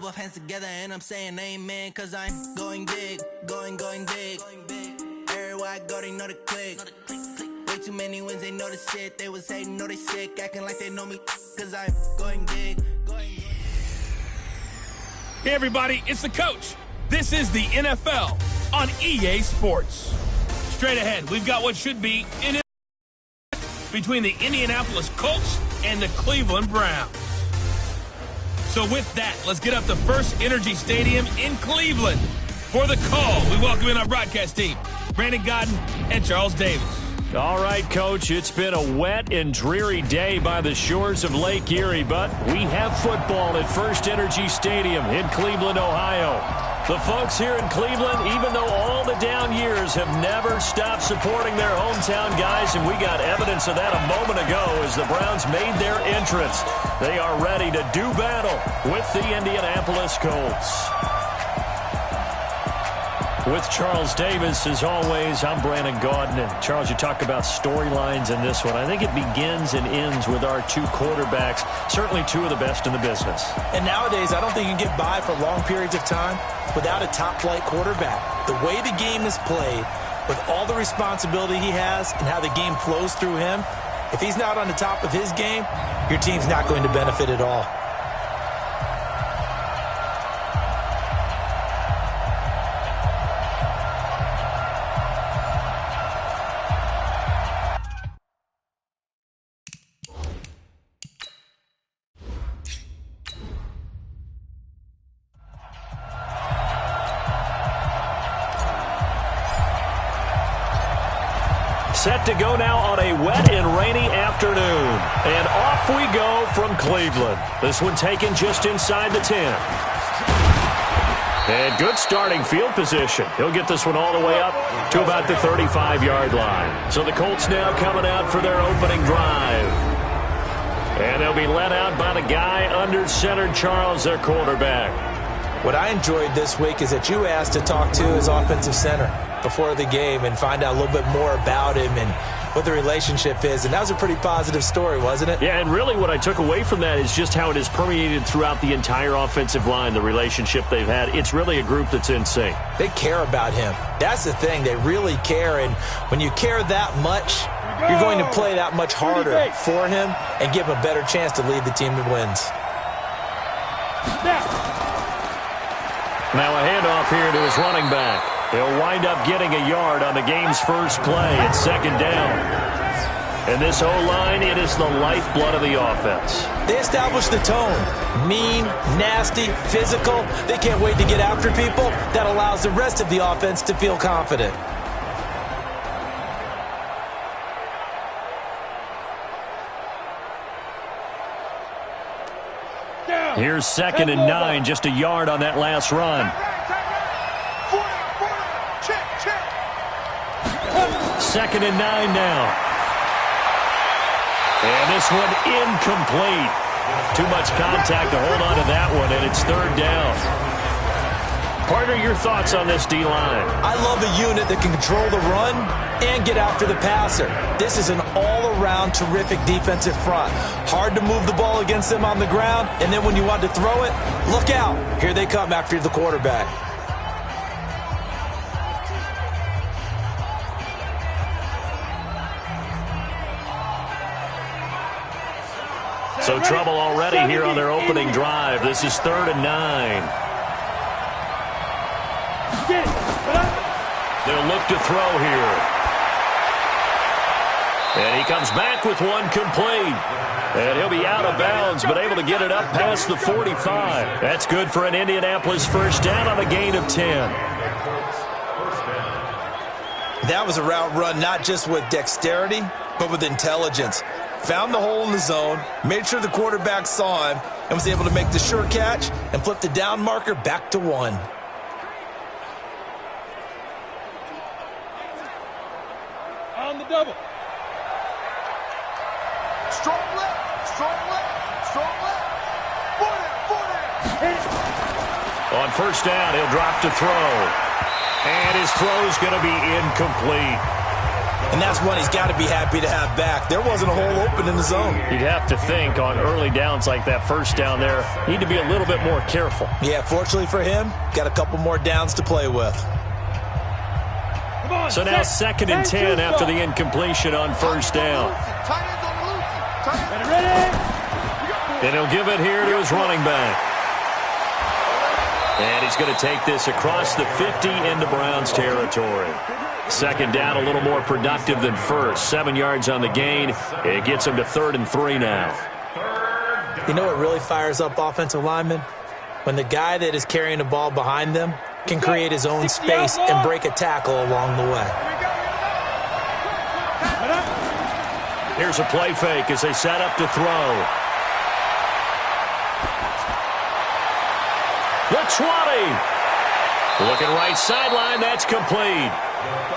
both hands together and I'm saying amen, cause I'm going big, going big. Everywhere I go, they know the click. Way too many wins, they know the shit. They was hating, know they sick, acting like they know me, cause I'm going big. Hey everybody, it's the coach. This is the NFL on EA Sports. Straight ahead, we've got what should be an between the Indianapolis Colts and the Cleveland Browns. So with that, let's get up to First Energy Stadium in Cleveland for the call. We welcome in our broadcast team, Brandon Godden and Charles Davis. All right, Coach, it's been a wet and dreary day by the shores of Lake Erie, but we have football at First Energy Stadium in Cleveland, Ohio. The folks here in Cleveland, even though all the down years, have never stopped supporting their hometown guys, and we got evidence of that a moment ago as the Browns made their entrance. They are ready to do battle with the Indianapolis Colts. With Charles Davis, as always, I'm Brandon Gaudin. And Charles, you talk about storylines in this one. I think it begins and ends with our two quarterbacks, certainly two of the best in the business. And nowadays, I don't think you can get by for long periods of time without a top-flight quarterback. The way the game is played, with all the responsibility he has and how the game flows through him, if he's not on the top of his game, your team's not going to benefit at all. Set to go now on a wet and rainy afternoon. And off we go from Cleveland. This one taken just inside the 10. And good starting field position. He'll get this one all the way up to about the 35-yard line. So the Colts now coming out for their opening drive. And they'll be led out by the guy under center, Charles, their quarterback. What I enjoyed this week is that you asked to talk to his offensive center before the game and find out a little bit more about him and what the relationship is. And that was a pretty positive story, wasn't it? Yeah, and really what I took away from that is just how it has permeated throughout the entire offensive line, the relationship they've had. It's really a group that's in sync. They care about him. That's the thing. They really care. And when you care that much, you're going to play that much harder for him and give him a better chance to lead the team to wins. Now a handoff here to his running back. He'll wind up getting a yard on the game's first play. It's second down. And this O-line, it is the lifeblood of the offense. They establish the tone. Mean, nasty, physical. They can't wait to get after people. That allows the rest of the offense to feel confident. Here's 2nd and 9, just a yard on that last run. 2nd and 9 now. And this one incomplete. Too much contact to hold on to that one, and it's 3rd down. Partner, your thoughts on this D-line? I love a unit that can control the run and get after the passer. This is an all-around terrific defensive front. Hard to move the ball against them on the ground, and then when you want to throw it, look out. Here they come after the quarterback. So trouble already here on their opening drive. This is 3rd and 9. They'll look to throw here. And he comes back with one complete. And he'll be out of bounds, but able to get it up past the 45. That's good for an Indianapolis first down on a gain of 10. That was a route run not just with dexterity, but with intelligence. Found the hole in the zone, made sure the quarterback saw him, and was able to make the sure catch and flip the down marker back to 1. On the double. Strong left, strong left, strong left. 40. On first down, he'll drop to throw. And his throw's going to be incomplete. And that's one he's got to be happy to have back. There wasn't a hole open in the zone. You'd have to think on early downs like that first down there, need to be a little bit more careful. Yeah, fortunately for him, got a couple more downs to play with. So now 2nd and 10 after the incompletion on first down. And he'll give it here to his running back. And he's going to take this across the 50 into Browns territory. 2nd down, a little more productive than first. 7 yards on the gain. It gets him to 3rd and 3 now. You know what really fires up offensive linemen? When the guy that is carrying the ball behind them can create his own space and break a tackle along the way. Here's a play fake as they set up to throw. The 20. Looking right sideline, that's complete.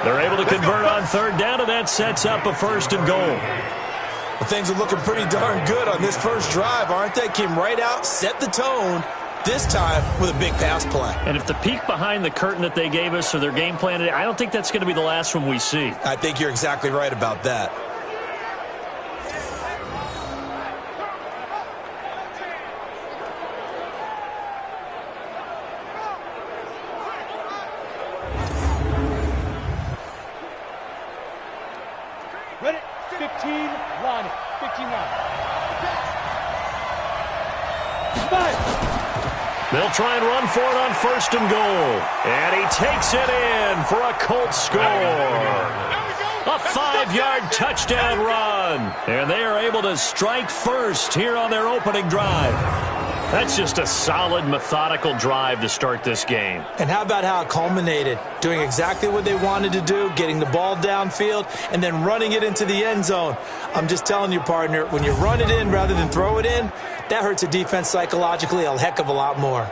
They're able to convert on 3rd down, and that sets up a 1st and goal. Well, things are looking pretty darn good on this first drive, aren't they? Came right out, set the tone, this time with a big pass play. And if the peek behind the curtain that they gave us or their game plan today, I don't think that's going to be the last one we see. I think you're exactly right about that. Ready? 15 line. 15 line. They'll try and run for it on 1st and goal. And he takes it in for a Colts score. A 5-yard touchdown run. And they are able to strike first here on their opening drive. That's just a solid, methodical drive to start this game. And how about how it culminated? Doing exactly what they wanted to do, getting the ball downfield, and then running it into the end zone. I'm just telling you, partner, when you run it in rather than throw it in, that hurts a defense psychologically a heck of a lot more.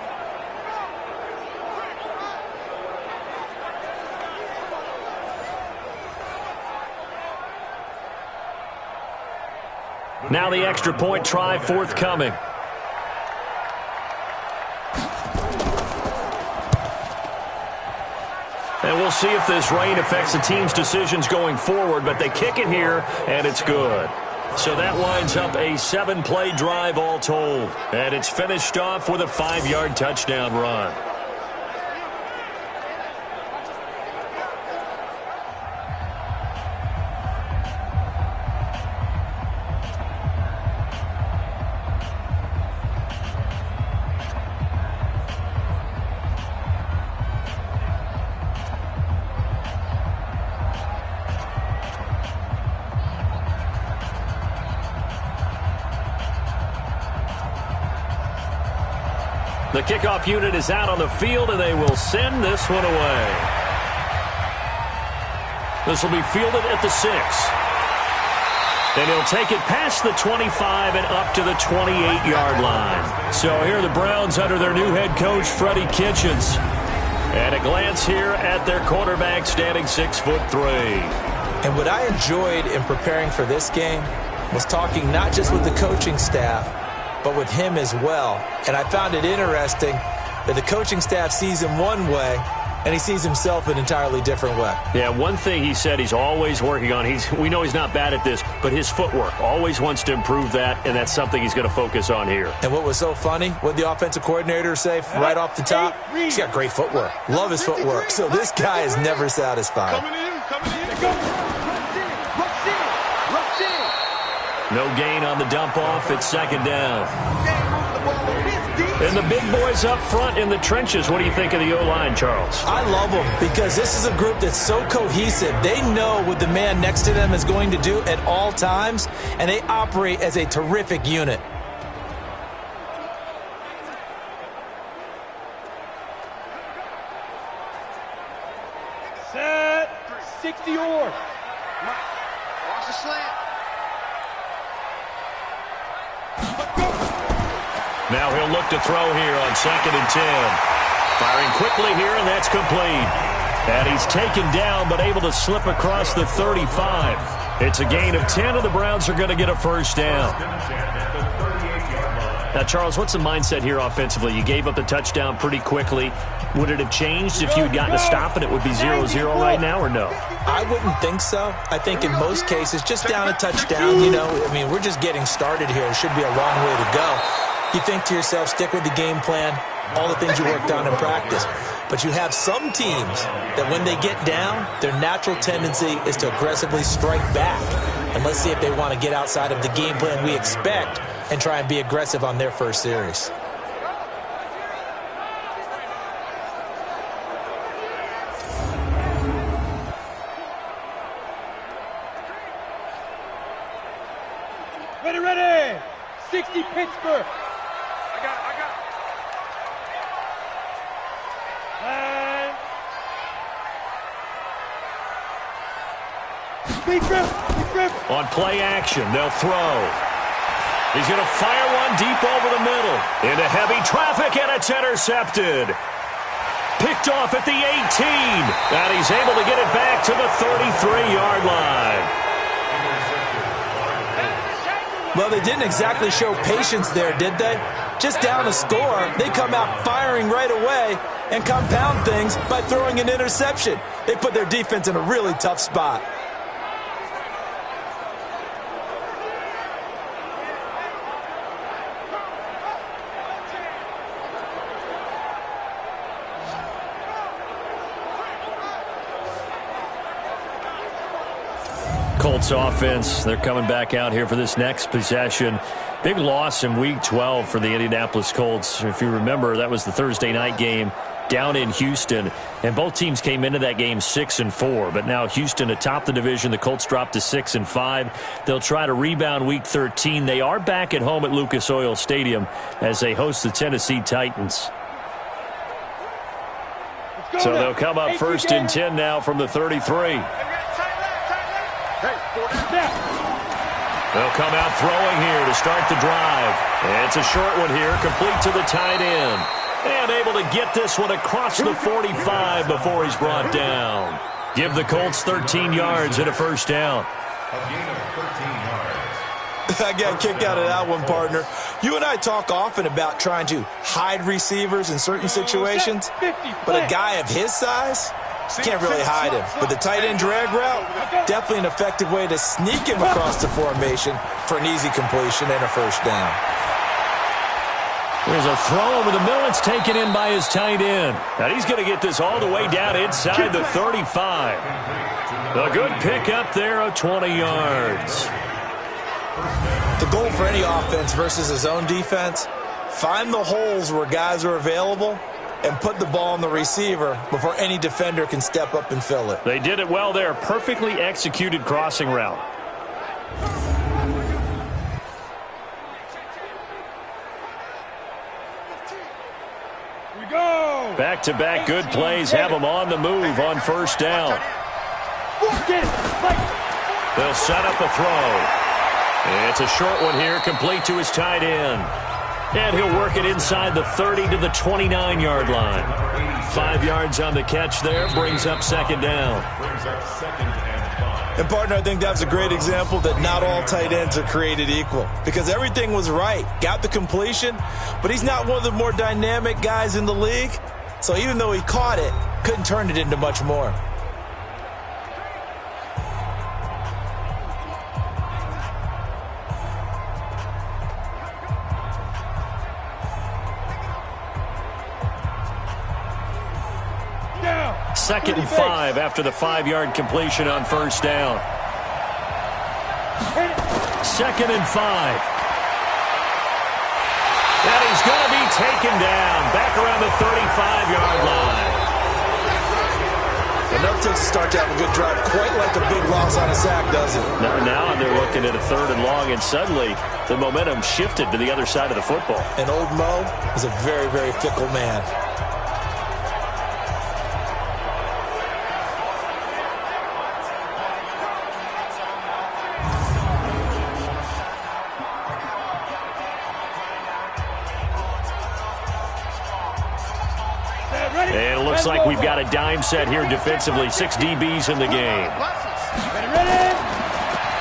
Now the extra point try forthcoming. And we'll see if this rain affects the team's decisions going forward, but they kick it here, and it's good. So that winds up a 7-play drive all told. And it's finished off with a 5-yard touchdown run. The kickoff unit is out on the field, and they will send this one away. This will be fielded at the 6. And he'll take it past the 25 and up to the 28-yard line. So here are the Browns under their new head coach, Freddie Kitchens. And a glance here at their quarterback, standing 6'3". And what I enjoyed in preparing for this game was talking not just with the coaching staff, but with him as well. And I found it interesting that the coaching staff sees him one way, and he sees himself an entirely different way. Yeah, one thing he said he's always working on, we know he's not bad at this, but his footwork, always wants to improve that, and that's something he's going to focus on here. And what was so funny, what did the offensive coordinator say right off the top? He's got great footwork. Love his footwork. So this guy is never satisfied. Coming in. No gain on the dump off. It's 2nd down. And the big boys up front in the trenches. What do you think of the O-line, Charles? I love them because this is a group that's so cohesive. They know what the man next to them is going to do at all times, and they operate as a terrific unit. Set. 60 or. Watch the slant. Now he'll look to throw here on 2nd and 10. Firing quickly here, and that's complete. And he's taken down, but able to slip across the 35. It's a gain of 10, and the Browns are going to get a 1st down. Now, Charles, what's the mindset here offensively? You gave up the touchdown pretty quickly. Would it have changed if you had gotten a stop and it would be 0-0 right now, or no? I wouldn't think so. I think in most cases, just down a touchdown, we're just getting started here. It should be a long way to go. You think to yourself, stick with the game plan, all the things you worked on in practice. But you have some teams that when they get down, their natural tendency is to aggressively strike back. And let's see if they want to get outside of the game plan we expect and try and be aggressive on their first series. Ready. 60 Pittsburgh. I got it. Big grip. On play action, they'll throw. He's going to fire one deep over the middle. Into heavy traffic, and it's intercepted. Picked off at the 18. And he's able to get it back to the 33-yard line. Well, they didn't exactly show patience there, did they? Just down a score, they come out firing right away and compound things by throwing an interception. They put their defense in a really tough spot. Colts offense, they're coming back out here for this next possession. Big loss in Week 12 for the Indianapolis Colts. If you remember, that was the Thursday night game down in Houston, and both teams came into that game 6-4. But now Houston atop the division, the Colts dropped to 6-5. They'll try to rebound Week 13. They are back at home at Lucas Oil Stadium as they host the Tennessee Titans. So they'll come up 1st and 10 now from the 33. They'll come out throwing here to start the drive. And it's a short one here, complete to the tight end. And able to get this one across the 45 before he's brought down. Give the Colts 13 yards and a first down. A gain of 13 yards. I got a kick out of that one, partner. You and I talk often about trying to hide receivers in certain situations, but a guy of his size can't really hide him. But the tight end drag route, definitely an effective way to sneak him across the formation for an easy completion and a first down. There's a throw over the middle. It's taken in by his tight end. And he's going to get this all the way down inside the 35. A good pick up there of 20 yards. The goal for any offense versus his own defense, find the holes where guys are available and put the ball on the receiver before any defender can step up and fill it. They did it well there. Perfectly executed crossing route. Back-to-back good plays have them on the move on first down. They'll set up a throw. It's a short one here, complete to his tight end. And he'll work it inside the 30 to the 29-yard line. 5 yards on the catch there, brings up second down. And, partner, I think that's a great example that not all tight ends are created equal. Because everything was right. Got the completion, but he's not one of the more dynamic guys in the league. So even though he caught it, couldn't turn it into much more. Second and 5 after the 5-yard completion on first down. Second and 5. And he's going to be taken down back around the 35-yard line. Enough to start to have a good drive, quite like a big loss on a sack, does it? Now they're looking at a 3rd and long, and suddenly the momentum shifted to the other side of the football. And old Mo is a very, very fickle man. And it looks like we've got a dime set here defensively. 6 DBs in the game.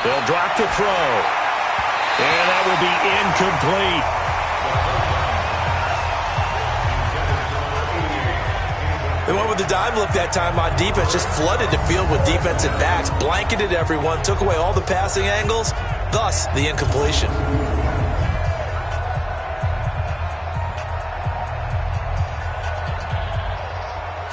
They'll drop to throw. And that will be incomplete. They went with the dime look that time on defense, just flooded the field with defensive backs, blanketed everyone, took away all the passing angles, thus the incompletion.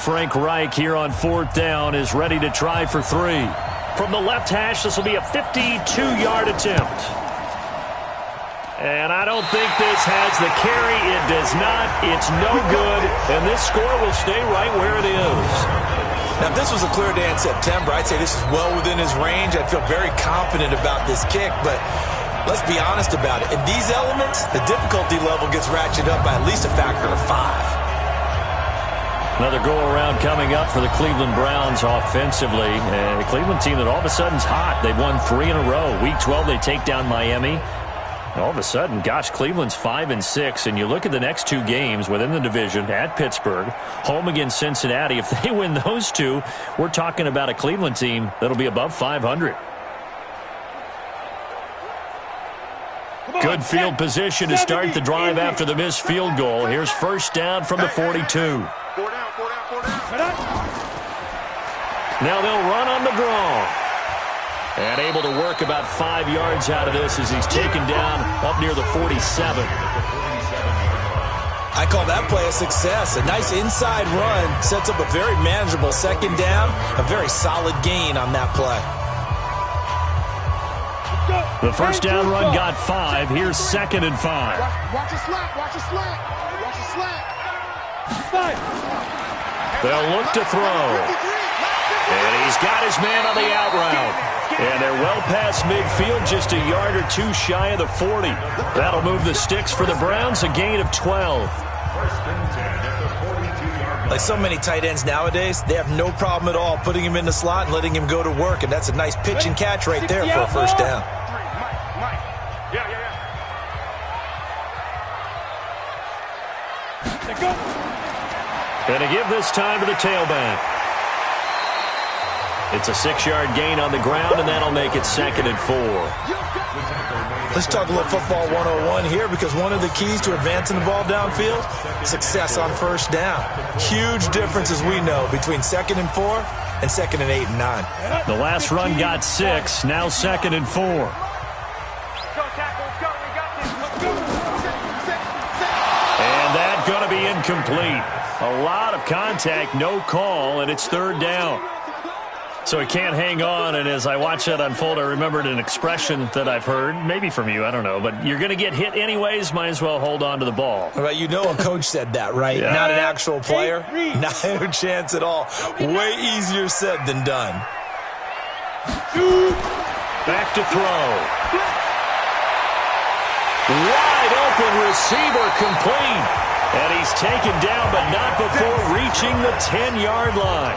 Frank Reich here on 4th down is ready to try for 3. From the left hash, this will be a 52-yard attempt. And I don't think this has the carry. It does not. It's no good. And this score will stay right where it is. Now, if this was a clear day in September, I'd say this is well within his range. I'd feel very confident about this kick. But let's be honest about it. In these elements, the difficulty level gets ratcheted up by at least a factor of 5. Another go-around coming up for the Cleveland Browns offensively. A Cleveland team that all of a sudden is hot. They've won 3 in a row. Week 12, they take down Miami. All of a sudden, gosh, Cleveland's 5-6, and you look at the next 2 games within the division at Pittsburgh, home against Cincinnati. If they win those 2, we're talking about a Cleveland team that'll be above 500. Good field position to start the drive after the missed field goal. Here's first down from the 42. Now they'll run on the draw. And able to work about 5 yards out of this as he's taken down up near the 47. I call that play a success. A nice inside run sets up a very manageable second down. A very solid gain on that play. The first down run got 5. Here's 2nd and 5. Watch a slack, watch a slack, watch a slack. They'll look to throw. And he's got his man on the out route. And they're well past midfield, just a yard or 2 shy of the 40. That'll move the sticks for the Browns, a gain of 12. Like so many tight ends nowadays, they have no problem at all putting him in the slot and letting him go to work. And that's a nice pitch and catch right there for a first down. And to give this time to the tailback. It's a 6-yard gain on the ground, and that'll make it 2nd and 4. Let's talk a little football 101 here, because one of the keys to advancing the ball downfield, success on first down. Huge difference, as we know, between 2nd and 4 and 2nd and 8 and 9. The last run got 6, now 2nd and 4. And that's going to be incomplete. A lot of contact, no call, and it's 3rd down. So he can't hang on, and as I watch that unfold, I remembered an expression that I've heard, maybe from you, I don't know, but you're going to get hit anyways, might as well hold on to the ball. Well, you know a coach said that, right? Yeah. Not an actual player. Not a chance at all. Way easier said than done. Back to throw. Wide open receiver complete. And he's taken down, but not before reaching the 10-yard line.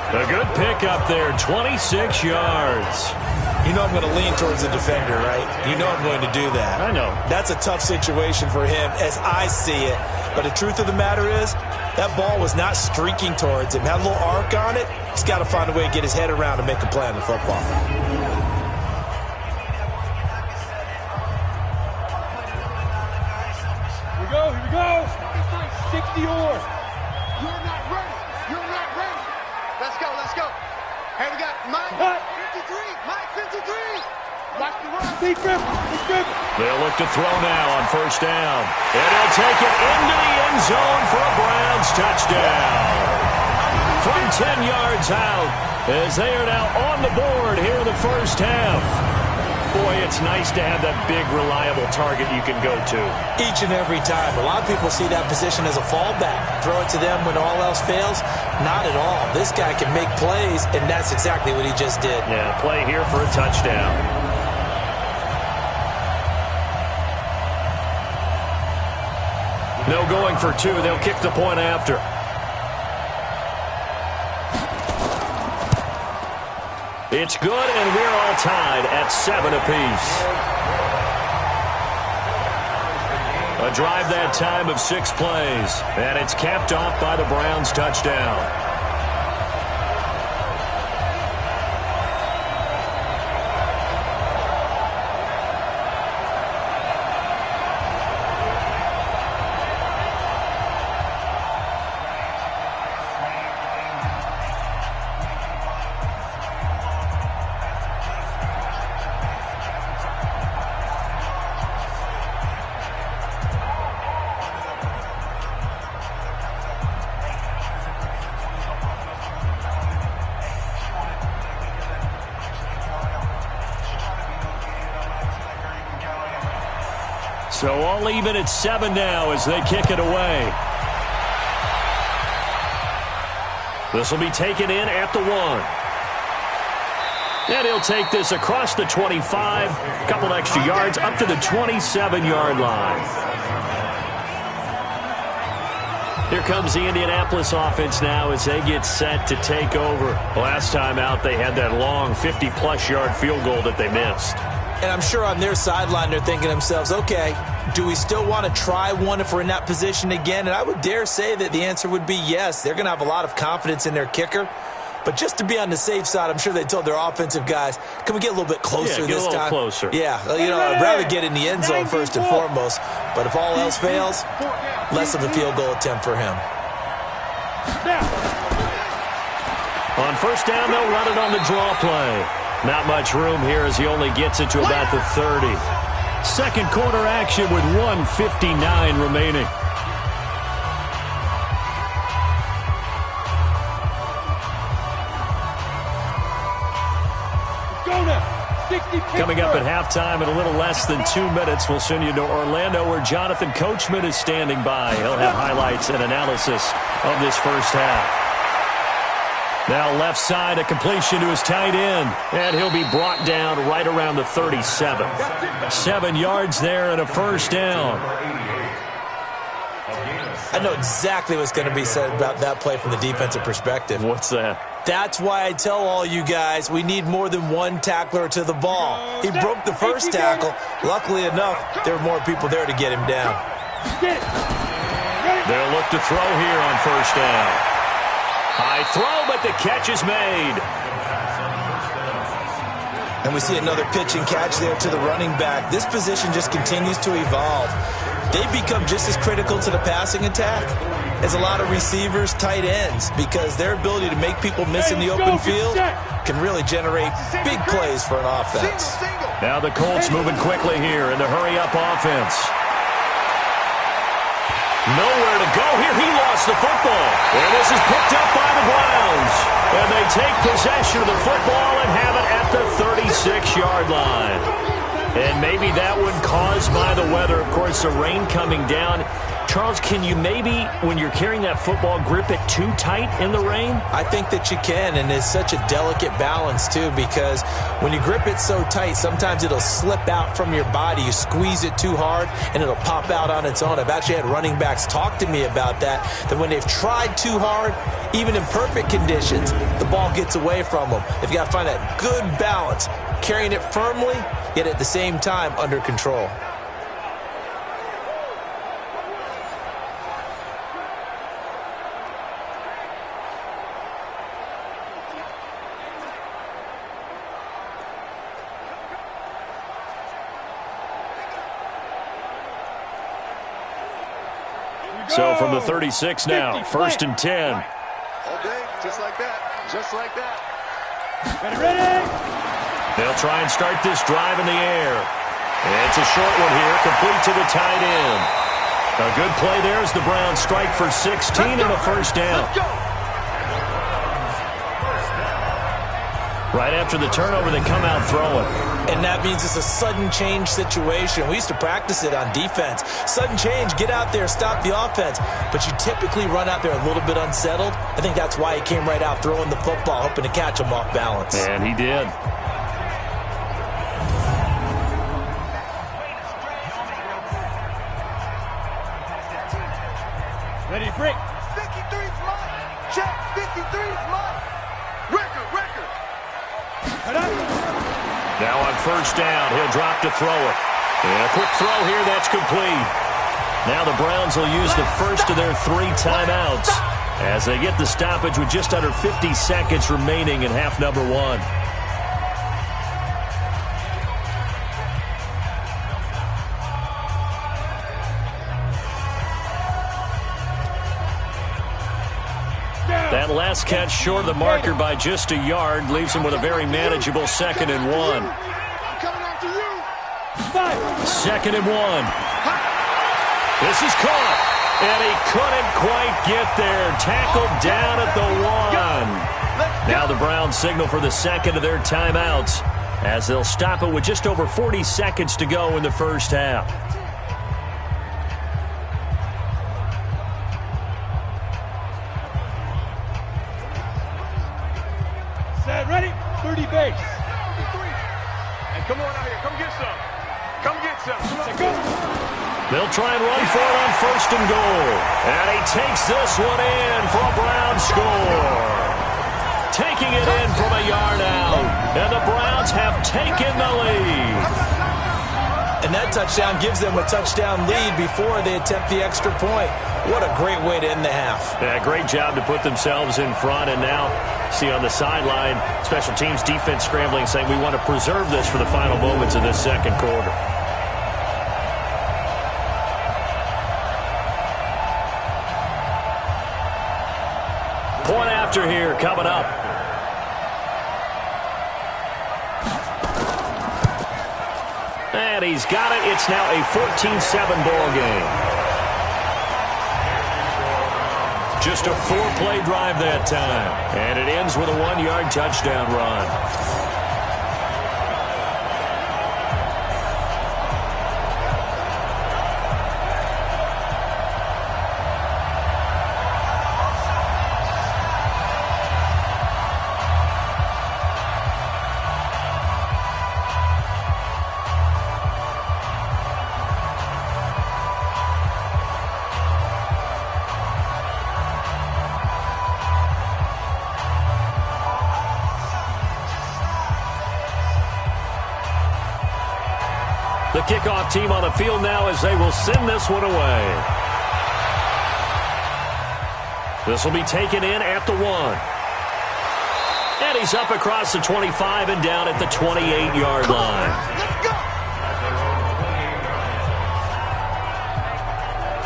A good pickup there, 26 yards. You know I'm going to lean towards the defender, right? You know I'm going to do that. I know. That's a tough situation for him as I see it. But the truth of the matter is, that ball was not streaking towards him. Had a little arc on it. He's got to find a way to get his head around and make a play on the football. Here we go, here we go. 60 or. You're not ready. You're not ready. Let's go, let's go. Hey, we got Mike 53. Mike 53. Watch the run. Big grip. Big grip. They'll look to throw now on first down. And he'll take it into the end zone for a Browns touchdown. From 10 yards out, as they are now on the board here in the first half. Boy, it's nice to have that big, reliable target you can go to. Each and every time. A lot of people see that position as a fallback. Throw it to them when all else fails. Not at all. This guy can make plays, and that's exactly what he just did. Yeah, play here for a touchdown. No going for 2. They'll kick the point after. It's good, and we're all tied at 7 apiece. A drive that time of 6 plays, and it's capped off by the Browns' touchdown. So all even at 7 now as they kick it away. This will be taken in at the 1. And he'll take this across the 25, a couple extra yards up to the 27-yard line. Here comes the Indianapolis offense now as they get set to take over. Last time out, they had that long 50-plus yard field goal that they missed. And I'm sure on their sideline they're thinking to themselves, okay, do we still want to try one if we're in that position again? And I would dare say that the answer would be yes. They're going to have a lot of confidence in their kicker. But just to be on the safe side, I'm sure they told their offensive guys, can we get a little bit closer this time? Yeah, get a little closer. Yeah, I'd rather get in the end zone first and foremost. But if all else fails, less of a field goal attempt for him. On first down, they'll run it on the draw play. Not much room here as he only gets it to about the 30. Second quarter action with 1:59 remaining. Coming up at halftime in a little less than 2 minutes, we'll send you to Orlando where Jonathan Coachman is standing by. He'll have highlights and analysis of this first half. Now left side, a completion to his tight end, and he'll be brought down right around the 37. 7 yards there and a first down. I know exactly what's going to be said about that play from the defensive perspective. What's that? That's why I tell all you guys we need more than one tackler to the ball. He broke the first tackle. Luckily enough, there were more people there to get him down. They'll look to throw here on first down. High throw, but the catch is made. And we see another pitch and catch there to the running back. This position just continues to evolve. They become just as critical to the passing attack as a lot of receivers, tight ends, because their ability to make people miss in the open field can really generate big plays for an offense. Now the Colts moving quickly here in the hurry-up offense. Nowhere to go here. He lost the football. And this is picked up by the Browns. And they take possession of the football and have it at the 36-yard line. And maybe that one caused by the weather. Of course, the rain coming down. Charles, can you maybe, when you're carrying that football, grip it too tight in the rain? I think that you can, and it's such a delicate balance, too, because when you grip it so tight, sometimes it'll slip out from your body. You squeeze it too hard, and it'll pop out on its own. I've actually had running backs talk to me about that when they've tried too hard, even in perfect conditions, the ball gets away from them. They've got to find that good balance, carrying it firmly, yet at the same time under control. So from the 36 now, 1st and 10. All day, just like that, just like that. Ready? They'll try and start this drive in the air. And it's a short one here, complete to the tight end. A good play there as the Browns strike for 16 and a first down. Right after the turnover, they come out throwing. And that means it's a sudden change situation. We used to practice it on defense. Sudden change, get out there, stop the offense. But you typically run out there a little bit unsettled. I think that's why he came right out throwing the football, hoping to catch him off balance. And he did. Ready, break. 53's mine. Check, 53's mine. Record. Now on first down, he'll drop to throw it. And a quick throw here, that's complete. Now the Browns will use the first of their 3 timeouts as they get the stoppage with just under 50 seconds remaining in half number 1. That last catch short of the marker by just a yard leaves him with a very manageable 2nd and 1. I'm coming after you. 2nd and 1. This is caught. And he couldn't quite get there. Tackled down at the 1. Now the Browns signal for the 2nd of their timeouts as they'll stop it with just over 40 seconds to go in the first half. 30 base. And come on out here. Come get some. Come get some. They'll try and run for it on 1st and goal. And he takes this one in for a Browns score. Taking it in from a yard out. And the Browns have taken the lead. And that touchdown gives them a touchdown lead before they attempt the extra point. What a great way to end the half. Yeah, great job to put themselves in front. And now, see on the sideline, special teams defense scrambling, saying we want to preserve this for the final moments of this second quarter. Point after here coming up. And he's got it. It's now a 14-7 ball game. Just a 4-play drive that time. And it ends with a 1-yard touchdown run. The kickoff team on the field now as they will send this one away. This will be taken in at the 1. And he's up across the 25 and down at the 28-yard line.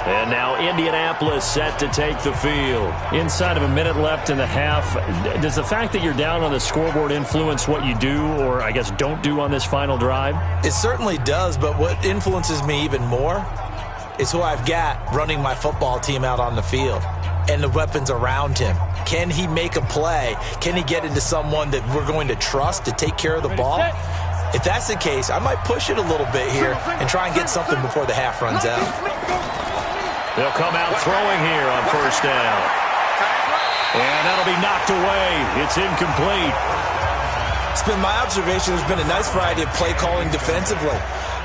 And now Indianapolis set to take the field. Inside of a minute left in the half, does the fact that you're down on the scoreboard influence what you do or, I guess, don't do on this final drive? It certainly does, but what influences me even more is who I've got running my football team out on the field and the weapons around him. Can he make a play? Can he get into someone that we're going to trust to take care of the ball? If that's the case, I might push it a little bit here and try and get something before the half runs out. They'll come out throwing here on 1st down. And that'll be knocked away. It's incomplete. It's been my observation there's been a nice variety of play calling defensively.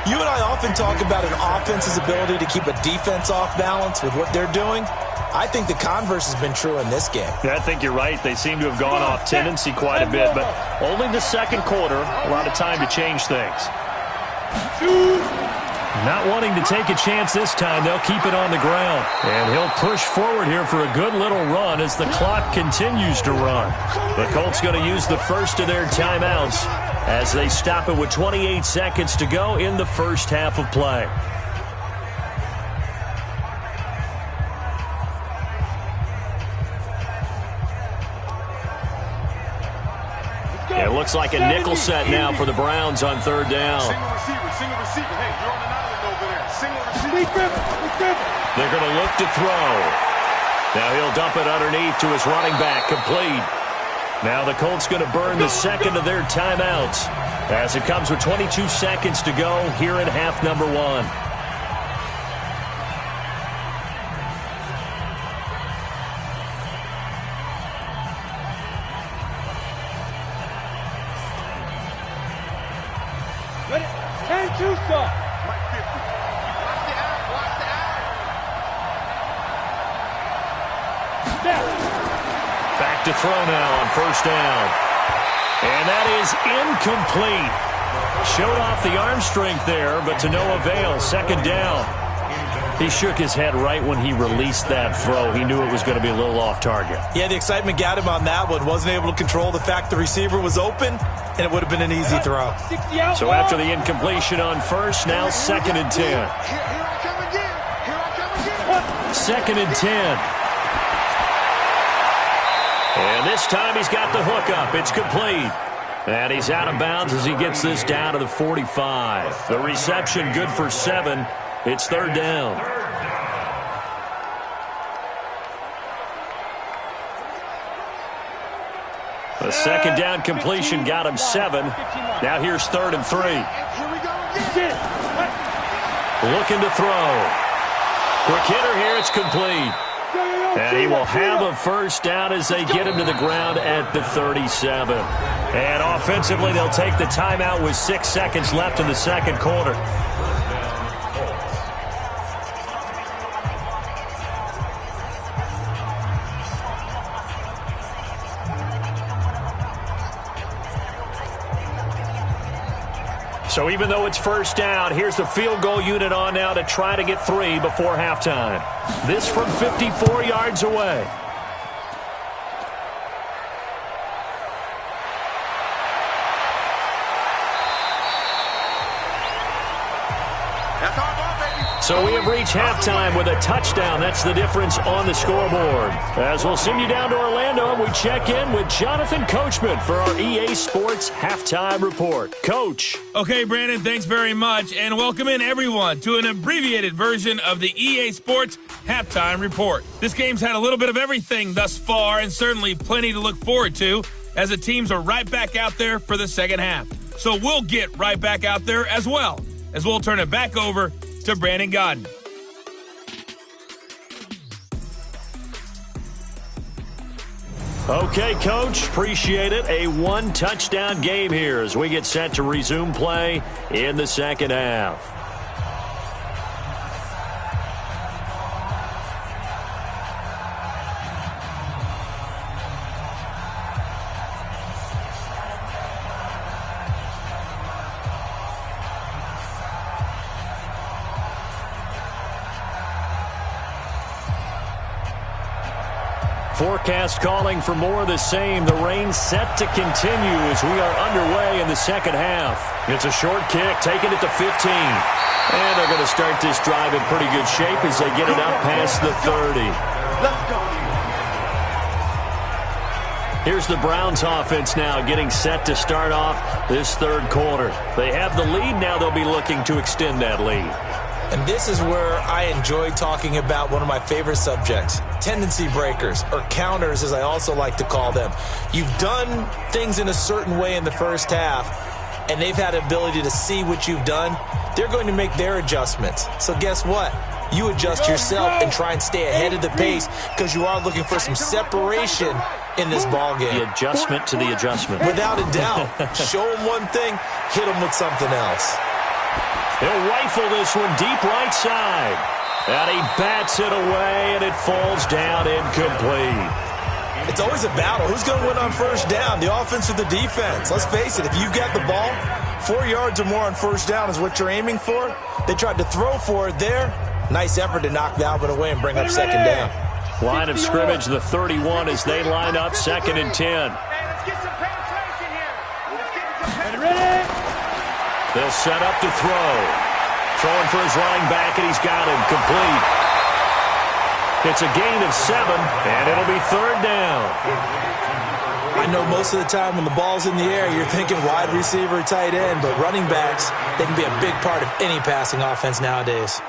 You and I often talk about an offense's ability to keep a defense off balance with what they're doing. I think the converse has been true in this game. Yeah, I think you're right. They seem to have gone off tendency quite a bit, but only the second quarter, a lot of time to change things. Not wanting to take a chance this time, they'll keep it on the ground. And he'll push forward here for a good little run as the clock continues to run. The Colts going to use the first of their timeouts as they stop it with 28 seconds to go in the first half of play. It looks like a nickel set now for the Browns on 3rd down. Single receiver. Hey, you're on an island over there. Single receiver. They're going to look to throw. Now he'll dump it underneath to his running back, complete. Now the Colts going to burn the second of their timeouts as it comes with 22 seconds to go here in half number 1. Back to throw now on 1st down. And that is incomplete. Showed off the arm strength there, but to no avail. 2nd down. He shook his head right when he released that throw. He knew it was going to be a little off target. Yeah, the excitement got him on that one. Wasn't able to control the fact the receiver was open, and it would have been an easy throw. So after the incompletion on 1st, now 2nd and 10. 2nd and 10. And this time he's got the hook up. It's complete. And he's out of bounds as he gets this down to the 45. The reception good for 7. It's 3rd down. The 2nd down completion got him 7. Now here's 3rd and 3. Looking to throw. Quick hitter here. It's complete. And he will have a first down as they get him to the ground at the 37. And offensively, they'll take the timeout with 6 seconds left in the second quarter. So even though it's first down, here's the field goal unit on now to try to get 3 before halftime. This from 54 yards away. That's our ball, baby. So we have reached halftime with a touchdown. That's the difference on the scoreboard. As we'll send you down to Orlando, and we check in with Jonathan Coachman for our EA Sports Halftime Report. Coach. Okay, Brandon, thanks very much, and welcome in everyone to an abbreviated version of the EA Sports Halftime Report. This game's had a little bit of everything thus far, and certainly plenty to look forward to, as the teams are right back out there for the second half. So we'll get right back out there as well, as we'll turn it back over to Brandon Godden. Okay, Coach, appreciate it. A one-touchdown game here as we get set to resume play in the second half. Forecast calling for more of the same. The rain set to continue as we are underway in the second half. It's a short kick, taking it to 15. And they're going to start this drive in pretty good shape as they get it up past the 30. Let's go. Here's the Browns offense now getting set to start off this third quarter. They have the lead. Now they'll be looking to extend that lead. And this is where I enjoy talking about one of my favorite subjects, tendency breakers, or counters as I also like to call them. You've done things in a certain way in the first half, and they've had the ability to see what you've done. They're going to make their adjustments. So guess what? You adjust yourself and try and stay ahead of the pace because you are looking for some separation in this ballgame. The adjustment to the adjustment. Without a doubt. Show them one thing, hit them with something else. He'll rifle this one deep right side. And he bats it away, and it falls down incomplete. It's always a battle. Who's going to win on first down, the offense or the defense? Let's face it, if you've got the ball, 4 yards or more on first down is what you're aiming for. They tried to throw for it there. Nice effort to knock that one away and bring up second down. Line of scrimmage, the 31 as they line up second and 10. Hey, let's get some penetration here. Let's get some penetration. They'll set up to throw. Throwing for his running back, and he's got him complete. It's a gain of 7, and it'll be third down. I know most of the time when the ball's in the air, you're thinking wide receiver, tight end, but running backs, they can be a big part of any passing offense nowadays.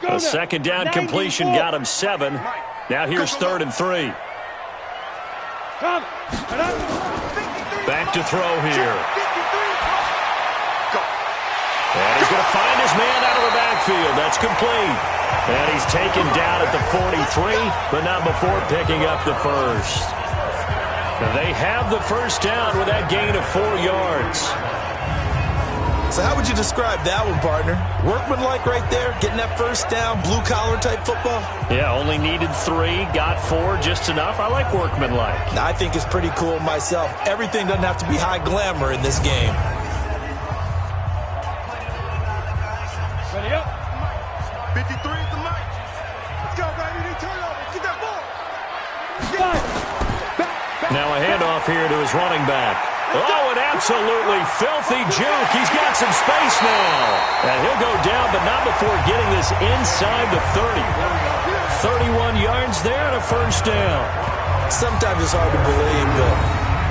A second down completion got him 7. Now here's third and 3. Back to throw here. And he's going to find his man out of the backfield. That's complete. And he's taken down at the 43, but not before picking up the first. They have the first down with that gain of 4 yards. So how would you describe that one, partner? Workmanlike right there, getting that first down, blue-collar type football? Yeah, only needed 3, got 4, just enough. I like workmanlike. I think it's pretty cool myself. Everything doesn't have to be high glamour in this game. Ready up. 53 is the mic. Let's go, baby. Need turnovers. Get that ball. Now a handoff here to his running back. Oh, an absolutely filthy juke. He's got some space now. And he'll go down, but not before getting this inside the 30. 31 yards there and a first down. Sometimes it's hard to believe, but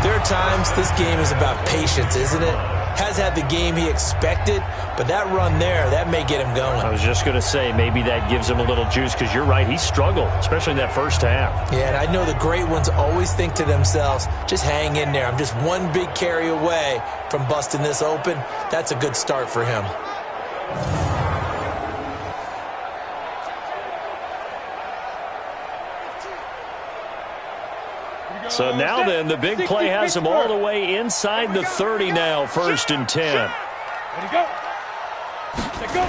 there are times this game is about patience, isn't it? Has had the game he expected, but that run there, that may get him going. I was just going to say, maybe that gives him a little juice, because you're right, he struggled, especially in that first half. Yeah, and I know the great ones always think to themselves, just hang in there. I'm just one big carry away from busting this open. That's a good start for him. So now then, the big play has them all the way inside the 30 now, 1st and 10. Ready, go. Let go.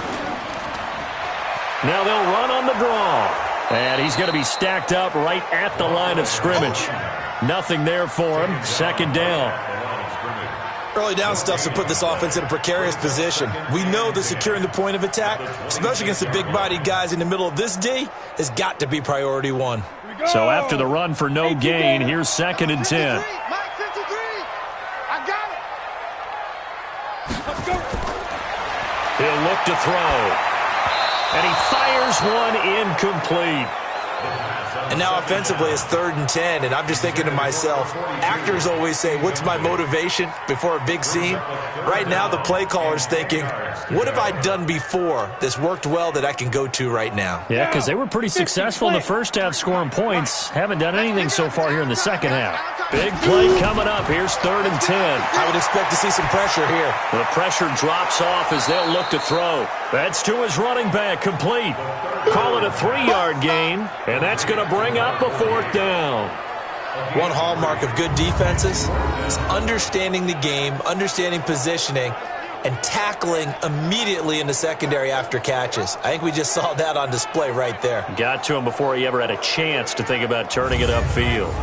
Now they'll run on the draw. And he's going to be stacked up right at the line of scrimmage. Nothing there for him. 2nd down. Early down stuff to put this offense in a precarious position. We know that securing the point of attack, especially against the big-bodied guys in the middle of this D, has got to be priority one. So after the run for no gain, here's 2nd and 10. Mike 53. I got it. Let's go. He'll look to throw. And he fires one incomplete. And now offensively it's 3rd and 10, and I'm just thinking to myself, actors always say, what's my motivation before a big scene? Right now the play caller's thinking, what have I done before that's worked well that I can go to right now? Yeah, because they were pretty successful in the first half scoring points. Haven't done anything so far here in the second half. Big play coming up. Here's 3rd and 10. I would expect to see some pressure here. The pressure drops off as they'll look to throw. That's to his running back, complete. Call it a 3-yard gain, and that's going to bring up a 4th down. One hallmark of good defenses is understanding the game, understanding positioning, and tackling immediately in the secondary after catches. I think we just saw that on display right there. Got to him before he ever had a chance to think about turning it upfield.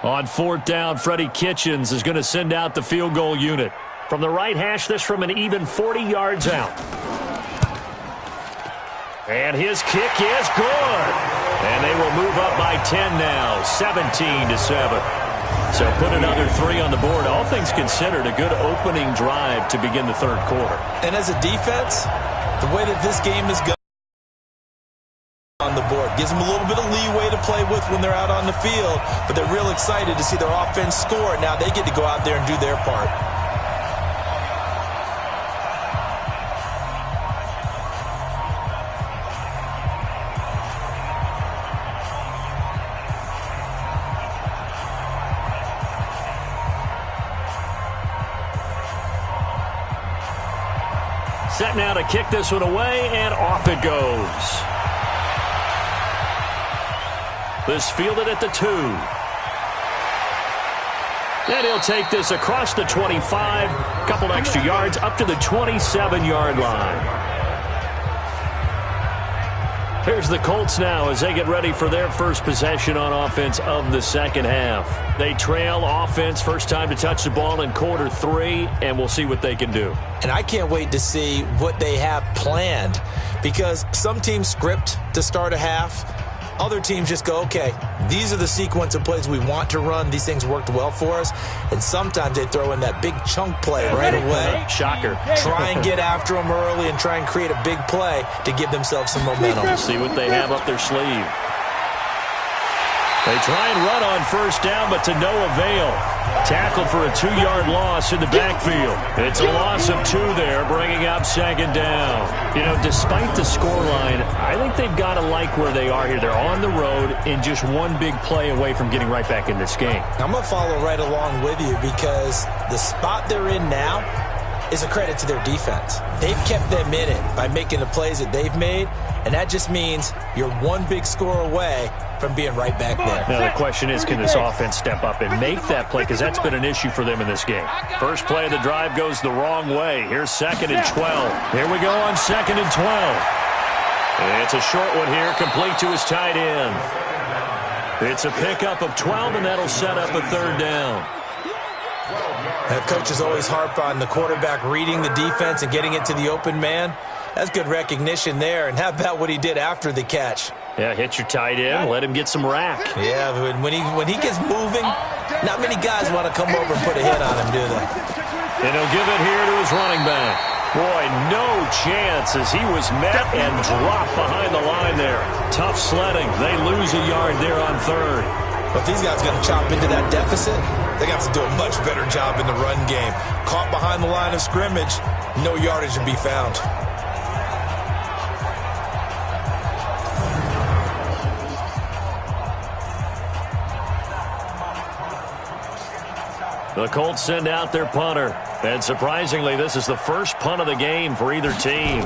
On 4th down, Freddie Kitchens is going to send out the field goal unit. From the right hash, this from an even 40 yards out. And his kick is good. And they will move up by 10 now, 17-7. So put another 3 on the board. All things considered, a good opening drive to begin the 3rd quarter. And as a defense, the way that this game is going on the board gives them a little bit of leeway to play with when they're out on the field, but they're real excited to see their offense score. Now they get to go out there and do their part. Set now to kick this one away, and off it goes. This fielded at the 2. And he'll take this across the 25, couple extra yards up to the 27-yard line. Here's the Colts now as they get ready for their first possession on offense of the second half. They trail offense, first time to touch the ball in quarter 3, and we'll see what they can do. And I can't wait to see what they have planned, because some teams script to start a half. Other teams just go, okay, these are the sequence of plays we want to run. These things worked well for us. And sometimes they throw in that big chunk play right away. Shocker. Try and get after them early and try and create a big play to give themselves some momentum. See what they have up their sleeve. They try and run on first down, but to no avail. Tackled for a 2-yard loss in the backfield. It's a loss of 2 there, bringing up second down. You know, despite the scoreline, I think they've got to like where they are here. They're on the road and just one big play away from getting right back in this game. I'm going to follow right along with you, because the spot they're in now is a credit to their defense. They've kept them in it by making the plays that they've made, and that just means you're one big score away from being right back there. Now the question is, can this offense step up and make that play? Because that's been an issue for them in this game. First play of the drive goes the wrong way. Here's 2nd and 12. Here we go on 2nd and 12. It's a short one here, complete to his tight end. It's a pickup of 12, and that'll set up a 3rd down. Coaches always harp on the quarterback reading the defense and getting it to the open man. That's good recognition there. And how about what he did after the catch? Yeah, hit your tight end, let him get some rack. Yeah, when he gets moving, not many guys want to come over and put a hit on him, do they? And he'll give it here to his running back. Boy, no chance as he was met and dropped behind the line there. Tough sledding. They lose a yard there on 3rd. But if these guys are going to chop into that deficit, they got to do a much better job in the run game. Caught behind the line of scrimmage, no yardage to be found. The Colts send out their punter. And surprisingly, this is the first punt of the game for either team.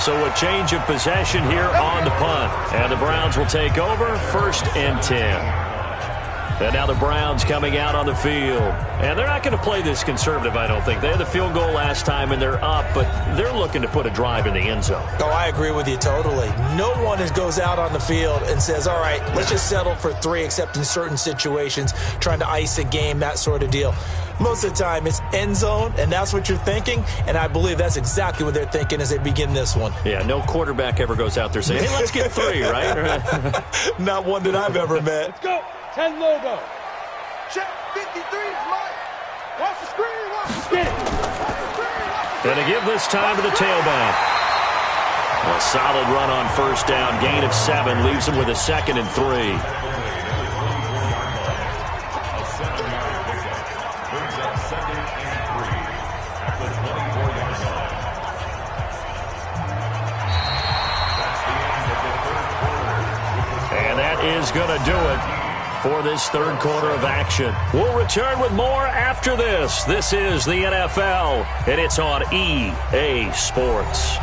So a change of possession here on the punt. And the Browns will take over 1st and 10. And now the Browns coming out on the field. And they're not going to play this conservative, I don't think. They had the field goal last time, and they're up, but they're looking to put a drive in the end zone. Oh, I agree with you totally. No one goes out on the field and says, all right, let's just settle for 3, except in certain situations, trying to ice a game, that sort of deal. Most of the time, it's end zone, and that's what you're thinking, and I believe that's exactly what they're thinking as they begin this one. Yeah, no quarterback ever goes out there saying, hey, let's get 3, right? Not one that I've ever met. Let's go. 10 logo. Check 53, Mike. Watch the screen. Watch the screen. Going to give this time to the tailback. A solid run on 1st down. Gain of 7 leaves him with a 2nd and 3. A 7-yard pickup brings up 2nd and 3 at the 24-yard line. That's the end of the 3rd quarter. And that is going to do it for this 3rd quarter of action. We'll return with more after this. This is the NFL, and it's on EA Sports.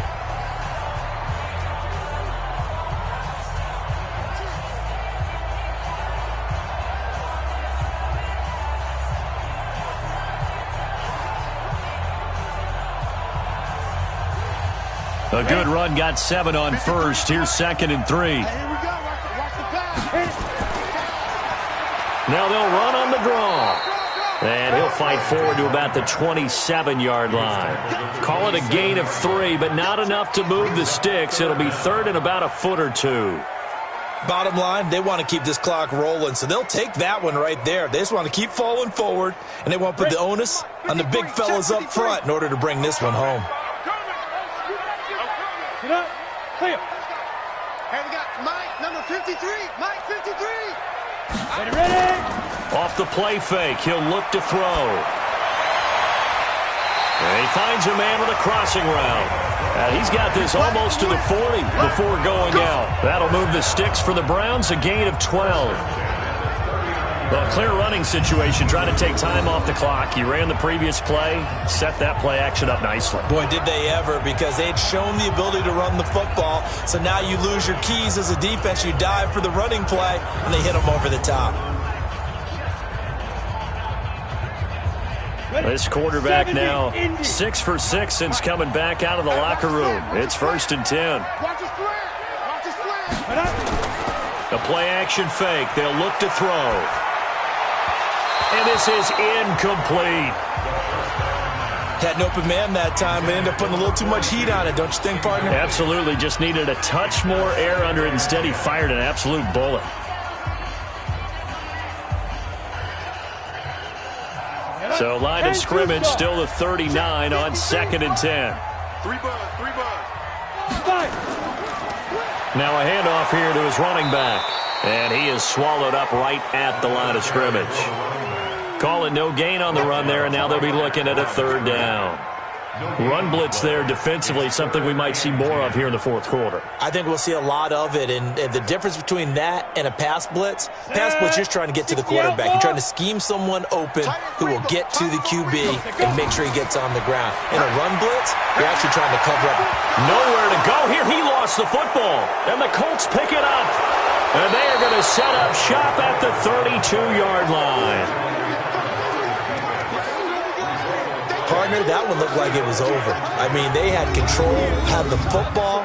A good run, got 7 on 1st. Here's 2nd and 3. Here we go. Watch the pass. Now they'll run on the draw. And he'll fight forward to about the 27-yard line. Call it a gain of 3, but not enough to move the sticks. It'll be 3rd and about a foot or 2. Bottom line, they want to keep this clock rolling, so they'll take that one right there. They just want to keep falling forward, and they want to put the onus on the big fellas up front in order to bring this one home. Get up. Clear. Hey, we got Mike, number 53. Mike, 53. Ready. Off the play fake, he'll look to throw. And he finds a man with a crossing route. He's got this almost to the 40 before going out. That'll move the sticks for the Browns, a gain of 12. Well, clear running situation, trying to take time off the clock. He ran the previous play, set that play action up nicely. Boy, did they ever, because they'd shown the ability to run the football. So now you lose your keys as a defense. You dive for the running play, and they hit them over the top. This quarterback now 6 for 6 since coming back out of the locker room. It's 1st and 10. Watch the slant. Watch the slant. A play action fake. They'll look to throw. And this is incomplete. Had an open man that time, but ended up putting a little too much heat on it, don't you think, partner? Absolutely. Just needed a touch more air under it. Instead, he fired an absolute bullet. So line of scrimmage still the 39 on 2nd and 10. 3 bud. Now a handoff here to his running back. And he is swallowed up right at the line of scrimmage. Call it no gain on the run there, and now they'll be looking at a 3rd down. Run blitz there defensively, something we might see more of here in the 4th quarter. I think we'll see a lot of it, and the difference between that and a pass blitz just trying to get to the quarterback. You're trying to scheme someone open who will get to the QB and make sure he gets on the ground. In a run blitz, you're actually trying to cover up. Nowhere to go here. He lost the football, and the Colts pick it up. And they are going to set up shop at the 32-yard line. Partner, that one looked like it was over. I mean, they had control, had the football,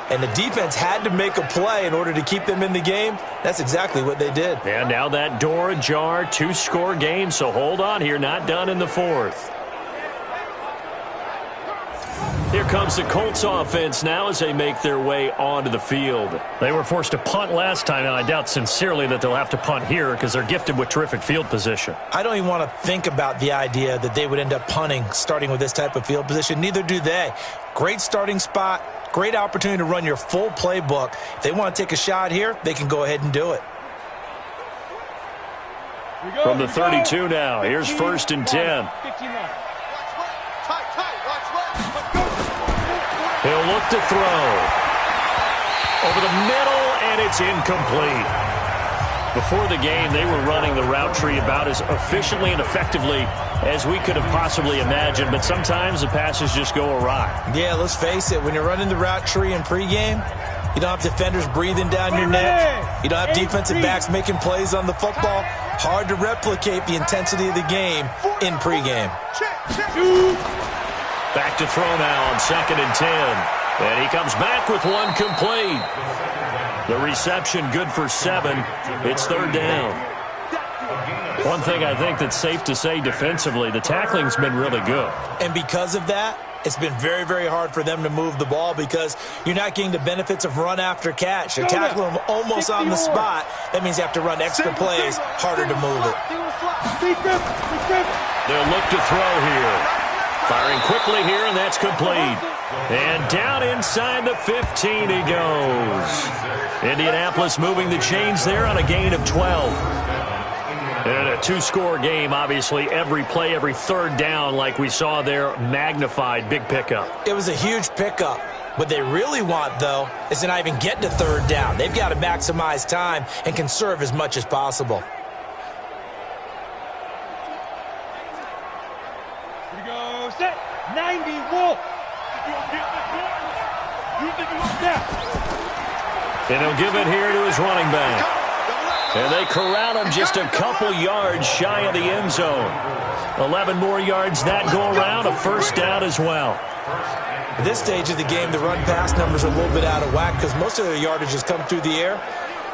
and the defense had to make a play in order to keep them in the game. That's exactly what they did. And now that door ajar, 2-score game, so hold on here, not done in the 4th. Here comes the Colts offense now as they make their way onto the field. They were forced to punt last time, and I doubt sincerely that they'll have to punt here because they're gifted with terrific field position. I don't even want to think about the idea that they would end up punting starting with this type of field position. Neither do they. Great starting spot, great opportunity to run your full playbook. If they want to take a shot here, they can go ahead and do it. From the 32 now, here's 1st and 10. He'll look to throw. Over the middle, and it's incomplete. Before the game, they were running the route tree about as efficiently and effectively as we could have possibly imagined, but sometimes the passes just go awry. Yeah, let's face it. When you're running the route tree in pregame, you don't have defenders breathing down your neck. You don't have defensive backs making plays on the football. Hard to replicate the intensity of the game in pregame. Back to throw now on 2nd and 10. And he comes back with one complete. The reception good for 7. It's 3rd down. One thing I think that's safe to say defensively, the tackling's been really good. And because of that, it's been very, very hard for them to move the ball because you're not getting the benefits of run after catch. You're tackling them almost on the spot. That means you have to run extra plays, harder to move it. They'll look to throw here. Firing quickly here, and that's complete. And down inside the 15 he goes. Indianapolis moving the chains there on a gain of 12. And a 2-score game, obviously, every play, every 3rd down, like we saw there, magnified, big pickup. It was a huge pickup. What they really want, though, is to not even get to 3rd down. They've got to maximize time and conserve as much as possible. Here we go, set, 90, Wolf. And he'll give it here to his running back. And they corral him just a couple yards shy of the end zone. 11 more yards that go around, a 1st down as well. At this stage of the game, the run-pass numbers are a little bit out of whack because most of their yardage has come through the air.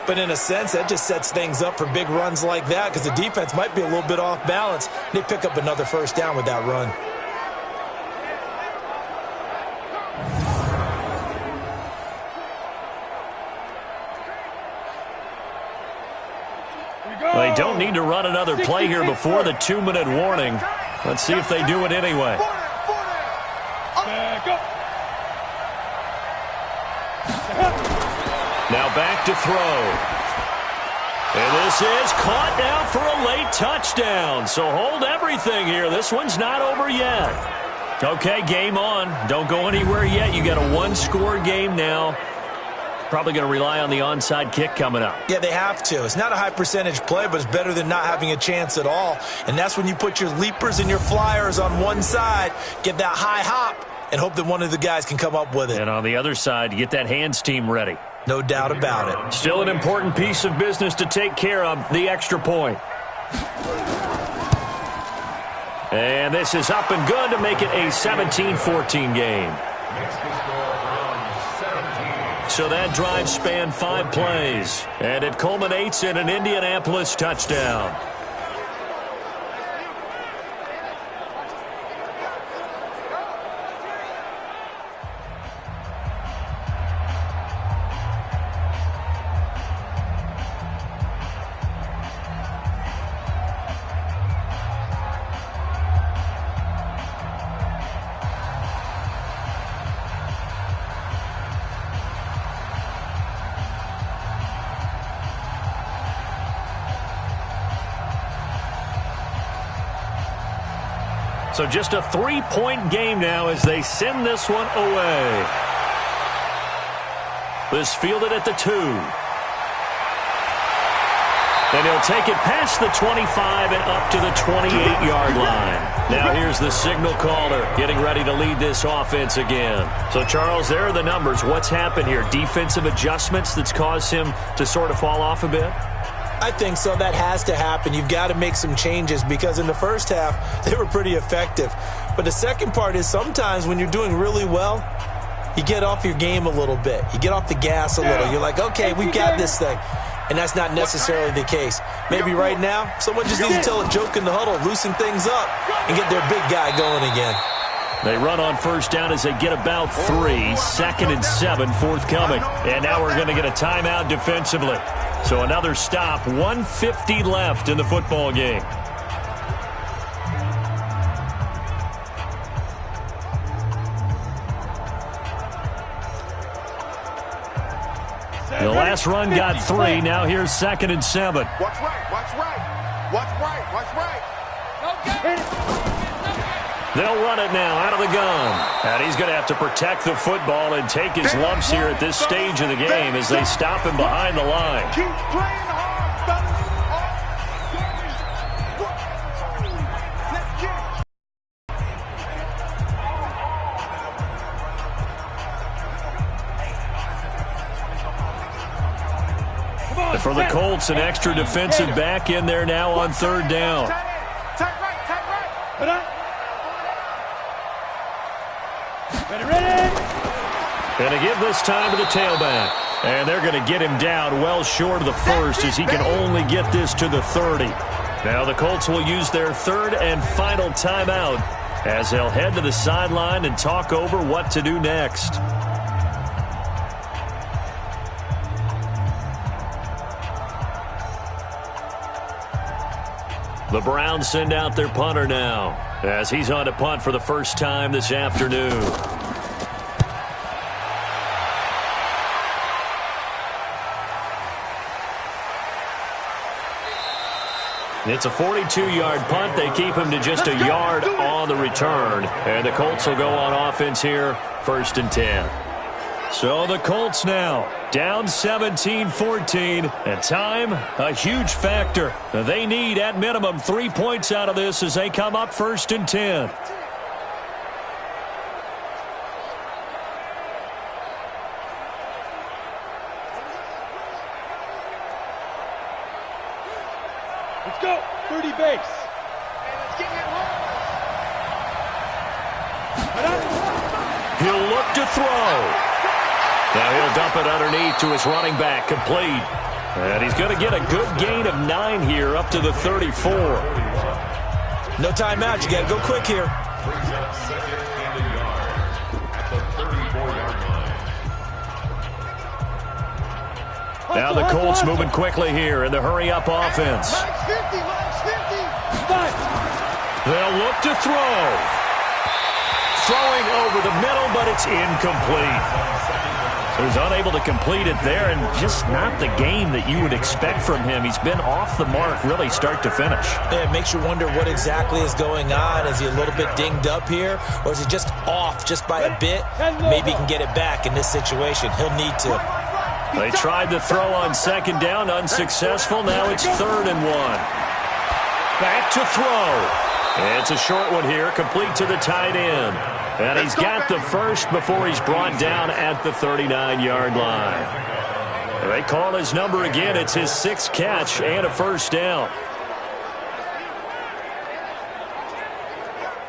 But in a sense, that just sets things up for big runs like that because the defense might be a little bit off balance. They pick up another 1st down with that run. They don't need to run another play here before the 2-minute warning. Let's see if they do it anyway. Now back to throw. And this is caught now for a late touchdown. So hold everything here. This one's not over yet. Okay, game on. Don't go anywhere yet. You got a 1-score game now. Probably going to rely on the onside kick coming up. Yeah, they have to. It's not a high percentage play, but it's better than not having a chance at all. And that's when you put your leapers and your flyers on one side, get that high hop, and hope that one of the guys can come up with it. And on the other side, you get that hands team ready. No doubt about it. Still an important piece of business to take care of, the extra point. And this is up and good to make it a 17-14 game. So that drive spanned 5 plays, and it culminates in an Indianapolis touchdown. So just a 3-point game now as they send this one away. This fielded at the 2. And he'll take it past the 25 and up to the 28-yard line. Now here's the signal caller getting ready to lead this offense again. So, Charles, there are the numbers. What's happened here? Defensive adjustments that's caused him to sort of fall off a bit? I think so. That has to happen. You've got to make some changes because in the first half, they were pretty effective. But the second part is sometimes when you're doing really well, you get off your game a little bit. You get off the gas a little. You're like, okay, we've got this thing. And that's not necessarily the case. Maybe right now, someone just needs to tell a joke in the huddle, loosen things up, and get their big guy going again. They run on first down as they get about 3. 2nd and 7 forthcoming. And now we're going to get a timeout defensively. So another stop, 1:50 left in the football game. The last run got 3. Now here's 2nd and 7. Watch right, watch right. Watch right, watch right. They'll run it now out of the gun. And he's going to have to protect the football and take his lumps here at this stage of the game as they stop him behind the line. Keep playing hard, fellas. For the Colts, an extra defensive back in there now on third down. Tight right. And to give this time to the tailback. And they're going to get him down well short of the first as he can only get this to the 30. Now the Colts will use their third and final timeout as they'll head to the sideline and talk over what to do next. The Browns send out their punter now as he's on to punt for the first time this afternoon. It's a 42-yard punt. They keep him to just a yard on the return. And the Colts will go on offense here, 1st and 10. So the Colts now down 17-14. And time, a huge factor. They need, at minimum, 3 points out of this as they come up 1st and 10. Let's go. 30 base. Hey, let's get that He'll look to throw. Now he'll dump it underneath to his running back, complete. And he's going to get a good gain of 9 here up to the 34. No timeout. You got to go quick here. Brings up 2nd and a yard at the 34-yard line. Now the Colts moving quickly here in the hurry-up offense. Max 50. They'll look to throw. Throwing over the middle, but it's incomplete. So he's unable to complete it there, and just not the game that you would expect from him. He's been off the mark really start to finish. Yeah, it makes you wonder what exactly is going on. Is he a little bit dinged up here, or is he just off just by a bit? Maybe he can get it back in this situation. He'll need to. They tried to throw on 2nd down, unsuccessful. Now it's 3rd and 1. Back to throw. It's a short one here, complete to the tight end. And he's got the first before he's brought down at the 39-yard line. They call his number again. It's his 6th catch and a 1st down.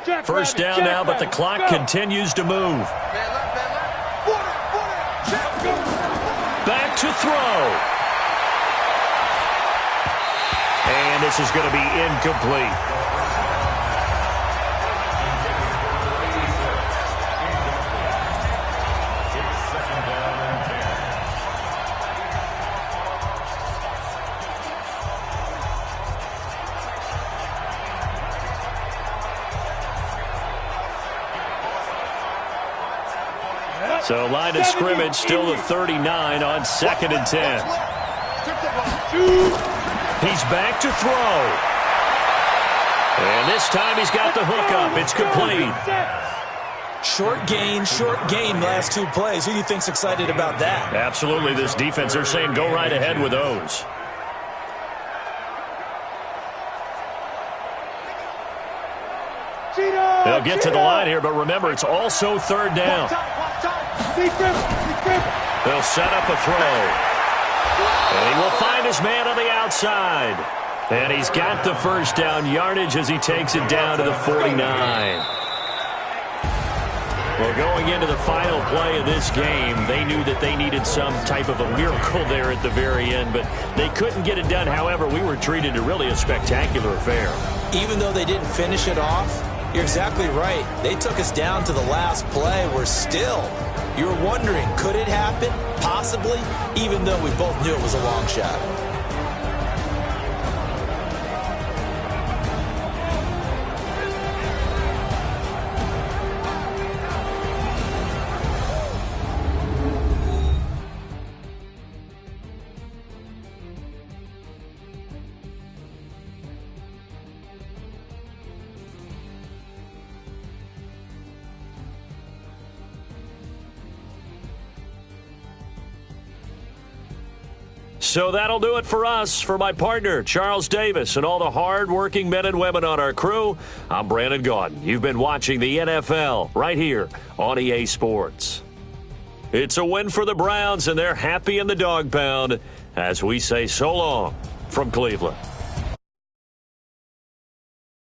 1st down now, but the clock continues to move. Back to throw. And this is going to be incomplete. So line of scrimmage still the 39 on 2nd and 10. He's back to throw. And this time he's got the hook up. It's complete. Short gain last 2 plays. Who do you think's excited about that? Absolutely. This defense, they're saying go right ahead with those. They'll get to the line here, but remember, it's also 3rd down. They'll set up a throw. And he will find his man on the outside. And he's got the 1st down yardage as he takes it down to the 49. Well, going into the final play of this game, they knew that they needed some type of a miracle there at the very end, but they couldn't get it done. However, we were treated to really a spectacular affair. Even though they didn't finish it off, you're exactly right. They took us down to the last play. We're still, you're wondering, could it happen? Possibly, even though we both knew it was a long shot. So that'll do it for us. For my partner, Charles Davis, and all the hard-working men and women on our crew, I'm Brandon Gaudin. You've been watching the NFL right here on EA Sports. It's a win for the Browns, and they're happy in the dog pound as we say so long from Cleveland.